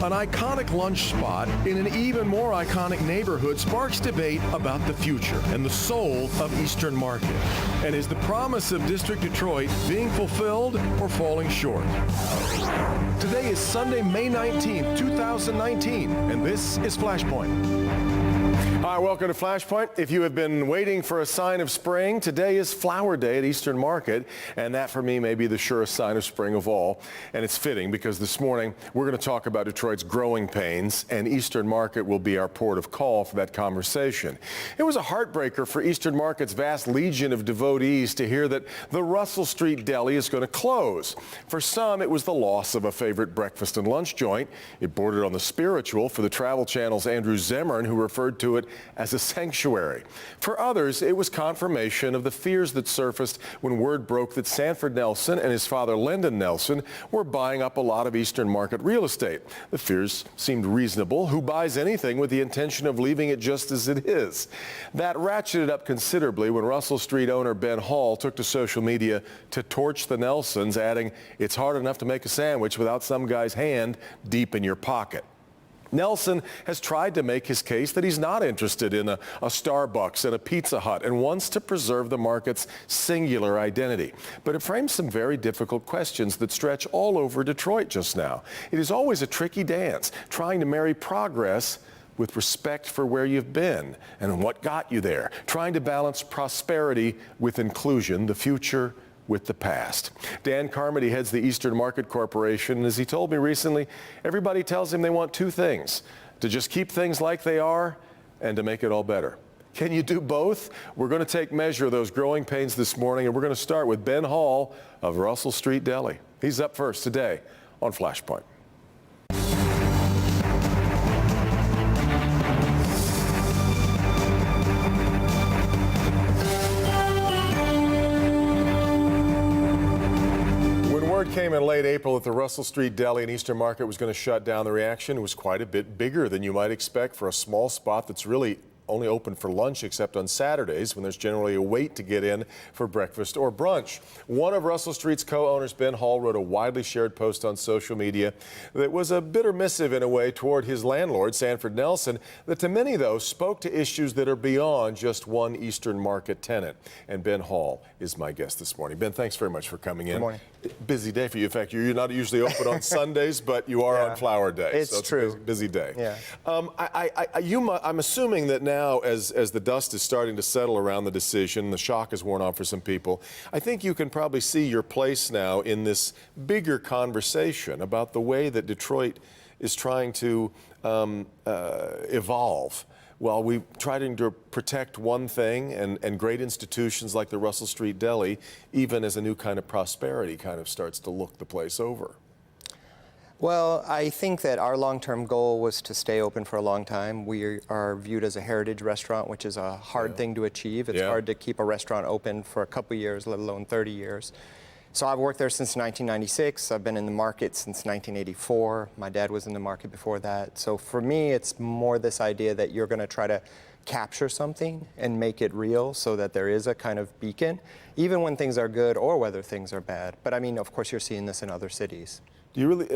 An iconic lunch spot in an even more iconic neighborhood sparks debate about the future and the soul of Eastern Market. And is the promise of District Detroit being fulfilled or falling short? Today is Sunday, May 19th, 2019, and this is Flashpoint. Hi, welcome to Flashpoint. If you have been waiting for a sign of spring, today is Flower Day at Eastern Market, and that for me may be the surest sign of spring of all. And it's fitting because this morning we're going to talk about Detroit's growing pains, and Eastern Market will be our port of call for that conversation. It was a heartbreaker for Eastern Market's vast legion of devotees to hear that the Russell Street Deli is going to close. For some, it was the loss of a favorite breakfast and lunch joint. It bordered on the spiritual for the Travel Channel's Andrew Zimmern, who referred to it as a sanctuary. For others, it was confirmation of the fears that surfaced when word broke that Sanford Nelson and his father Lyndon Nelson were buying up a lot of Eastern Market real estate. The fears seemed reasonable. Who buys anything with the intention of leaving it just as it is? That ratcheted up considerably when Russell Street owner Ben Hall took to social media to torch the Nelsons, adding, "It's hard enough to make a sandwich without some guy's hand deep in your pocket." Nelson has tried to make his case that he's not interested in a Starbucks and a Pizza Hut and wants to preserve the market's singular identity. But it frames some very difficult questions that stretch all over Detroit just now. It is always a tricky dance, trying to marry progress with respect for where you've been and what got you there, trying to balance prosperity with inclusion, the future with the past. Dan Carmody heads the Eastern Market Corporation, and as he told me recently, everybody tells him they want two things: to just keep things like they are and to make it all better. Can you do both? We're going to take measure of those growing pains this morning, and we're going to start with Ben Hall of Russell Street Deli. He's up first today on Flashpoint. Came in late April that the Russell Street Deli and Eastern Market was going to shut down. The reaction was quite a bit bigger than you might expect for a small spot that's really only open for lunch except on Saturdays when there's generally a wait to get in for breakfast or brunch. One of Russell Street's co-owners, Ben Hall, wrote a widely shared post on social media that was a bitter missive in a way toward his landlord, Sanford Nelson, that to many, though, spoke to issues that are beyond just one Eastern Market tenant. And Ben Hall is my guest this morning. Ben, thanks very much for coming in. Good morning. Busy day for you. In fact, you're not usually open on Sundays, but you are on Flower Day. It's true. A busy day. Yeah. I'm assuming that now, as the dust is starting to settle around the decision, the shock has worn off for some people, I think you can probably see your place now in this bigger conversation about the way that Detroit is trying to evolve. While we try to protect one thing and great institutions like the Russell Street Deli, even as a new kind of prosperity kind of starts to look the place over. Well, I think that our long-term goal was to stay open for a long time. We are viewed as a heritage restaurant, which is a hard thing to achieve. It's hard to keep a restaurant open for a couple years, let alone 30 years. So I've worked there since 1996. I've been in the market since 1984. My dad was in the market before that. So for me, it's more this idea that you're going to try to capture something and make it real so that there is a kind of beacon, even when things are good or whether things are bad. But I mean, of course, you're seeing this in other cities. Do you really,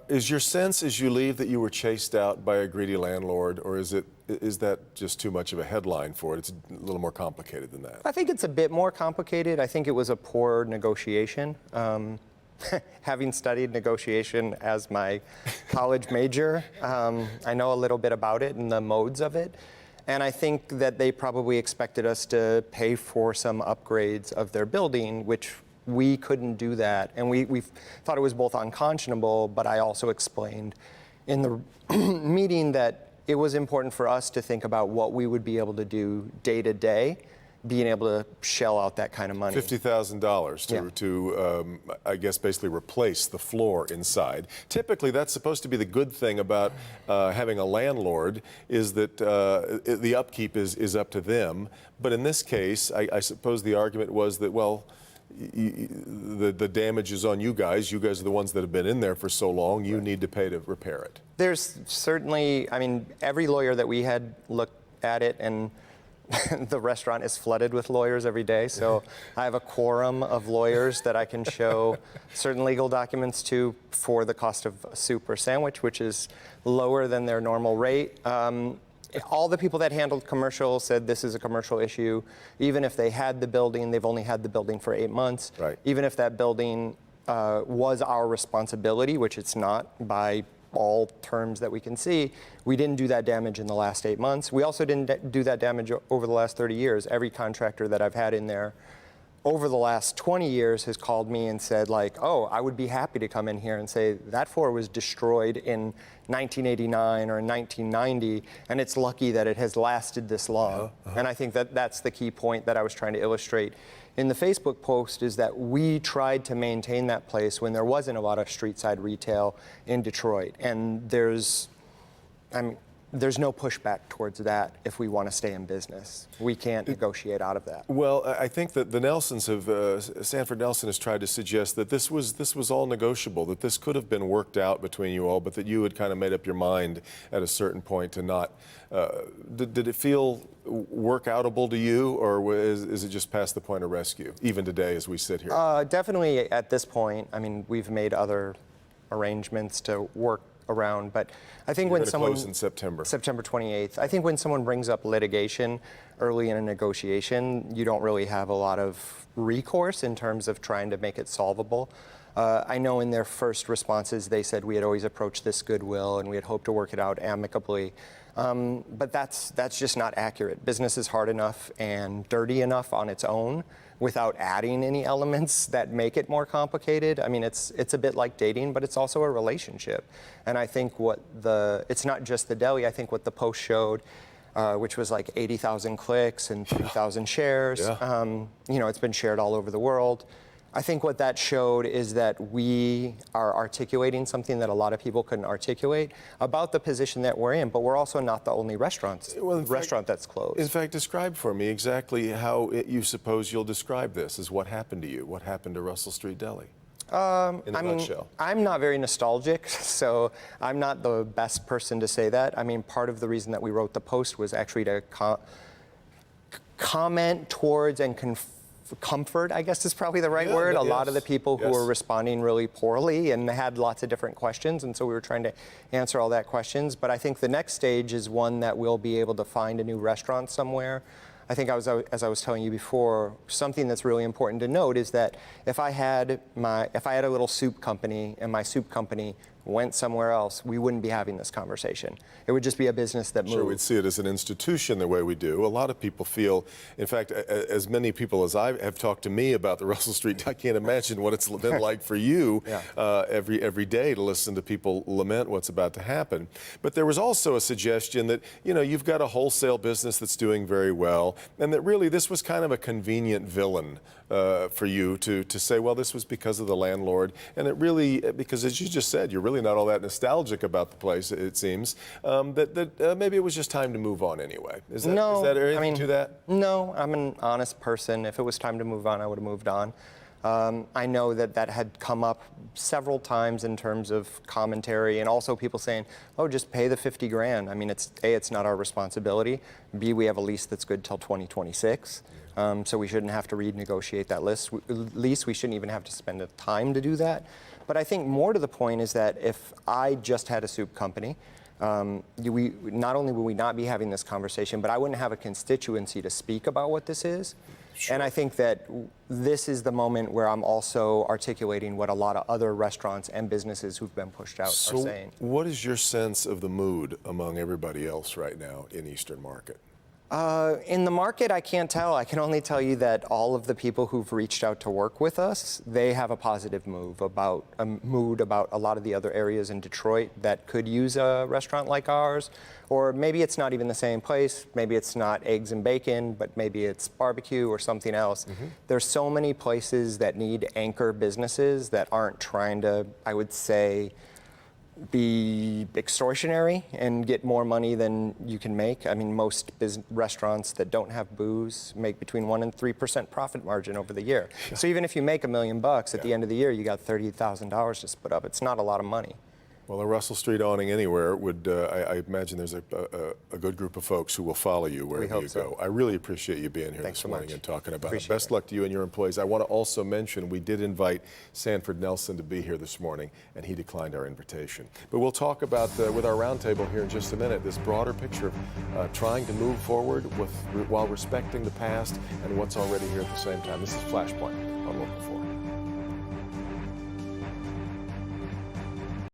is your sense as you leave that you were chased out by a greedy landlord, or is that just too much of a headline for it? It's a little more complicated than that. I think it's a bit more complicated. I think it was a poor negotiation. Having studied negotiation as my college major, I know a little bit about it and the modes of it. And I think that they probably expected us to pay for some upgrades of their building, which we couldn't do that, and we thought it was both unconscionable, but I also explained in the meeting that it was important for us to think about what we would be able to do day to day, being able to shell out that kind of money. $50,000 to I guess, basically replace the floor inside. Typically, that's supposed to be the good thing about having a landlord, is that the upkeep is up to them. But in this case, I suppose the argument was that, well, the damage is on you guys. You guys are the ones that have been in there for so long. You need to pay to repair it. There's certainly, I mean, every lawyer that we had looked at it and the restaurant is flooded with lawyers every day, so I have a quorum of lawyers that I can show certain legal documents to for the cost of a soup or sandwich, which is lower than their normal rate. All the people that handled commercial said this is a commercial issue. Even if they had the building, they've only had the building for 8 months. Right. Even if that building was our responsibility, which it's not by all terms that we can see, we didn't do that damage in the last 8 months. We also didn't do that damage over the last 30 years. Every contractor that I've had in there over the last 20 years has called me and said, like, oh, I would be happy to come in here and say that floor was destroyed in 1989 or 1990, and it's lucky that it has lasted this long. And I think that that's the key point that I was trying to illustrate in the Facebook post, is that we tried to maintain that place when there wasn't a lot of street side retail in Detroit. And there's no pushback towards that if we want to stay in business. We can't negotiate out of that. Well, I think that the Nelsons have, Sanford Nelson has tried to suggest that this was all negotiable, that this could have been worked out between you all, but that you had kind of made up your mind at a certain point to not. Did it feel workoutable to you, or is it just past the point of rescue, even today as we sit here? Definitely at this point. I mean, we've made other arrangements to work around, but I think when someone close in September 28th, I think when someone brings up litigation early in a negotiation, you don't really have a lot of recourse in terms of trying to make it solvable. I know in their first responses they said we had always approached this goodwill and we had hoped to work it out amicably. But that's just not accurate. Business is hard enough and dirty enough on its own without adding any elements that make it more complicated. I mean, it's a bit like dating, but it's also a relationship. And I think it's not just the deli. I think what the post showed, which was like 80,000 clicks and 3,000 shares. Yeah. It's been shared all over the world. I think what that showed is that we are articulating something that a lot of people couldn't articulate about the position that we're in, but we're also not the only restaurant that's closed. In fact, describe for me exactly how you suppose you'll describe this as what happened to you, what happened to Russell Street Deli. In a nutshell. I'm not very nostalgic, so I'm not the best person to say that. I mean, part of the reason that we wrote the post was actually to comment towards and comfort, I guess is probably the right word. A lot of the people who were responding really poorly and had lots of different questions, and so we were trying to answer all that questions. But I think the next stage is one that we'll be able to find a new restaurant somewhere. I think as I was telling you before, something that's really important to note is that if I had a little soup company and my soup company went somewhere else, we wouldn't be having this conversation. It would just be a business that moved. Sure, we'd see it as an institution the way we do. A lot of people feel, in fact, as many people as I have talked to me about the Russell Street, I can't imagine what it's been like for you every day to listen to people lament what's about to happen. But there was also a suggestion that, you've got a wholesale business that's doing very well, and that really this was kind of a convenient villain for you to say, well, this was because of the landlord, and it really, because as you just said, you're really not all that nostalgic about the place, it seems, that maybe it was just time to move on anyway. Is that anything to that? No, I'm an honest person. If it was time to move on, I would have moved on. I know that had come up several times in terms of commentary, and also people saying, oh, just pay the 50 grand. I mean, it's not our responsibility. B, we have a lease that's good till 2026. So we shouldn't have to renegotiate that lease. We shouldn't even have to spend the time to do that. But I think more to the point is that if I just had a soup company, not only would we not be having this conversation, but I wouldn't have a constituency to speak about what this is. Sure. And I think that this is the moment where I'm also articulating what a lot of other restaurants and businesses who've been pushed out are saying. What is your sense of the mood among everybody else right now in Eastern Market? In the market, I can't tell. I can only tell you that all of the people who've reached out to work with us, they have a positive mood about a lot of the other areas in Detroit that could use a restaurant like ours. Or maybe it's not even the same place. Maybe it's not eggs and bacon, but maybe it's barbecue or something else. Mm-hmm. There's so many places that need anchor businesses that aren't trying to, I would say, be extortionary and get more money than you can make. I mean, most restaurants that don't have booze make between 1% and 3% profit margin over the year. Yeah. So even if you make $1 million at the end of the year, you got $30,000 to split up. It's not a lot of money. Well, a Russell Street awning anywhere would, I imagine there's a good group of folks who will follow you wherever you go. I really appreciate you being here this morning and talking about it. Best luck to you and your employees. I want to also mention we did invite Sanford Nelson to be here this morning, and he declined our invitation. But we'll talk about, with our roundtable here in just a minute, this broader picture of trying to move forward while respecting the past and what's already here at the same time. This is Flashpoint on Local 4.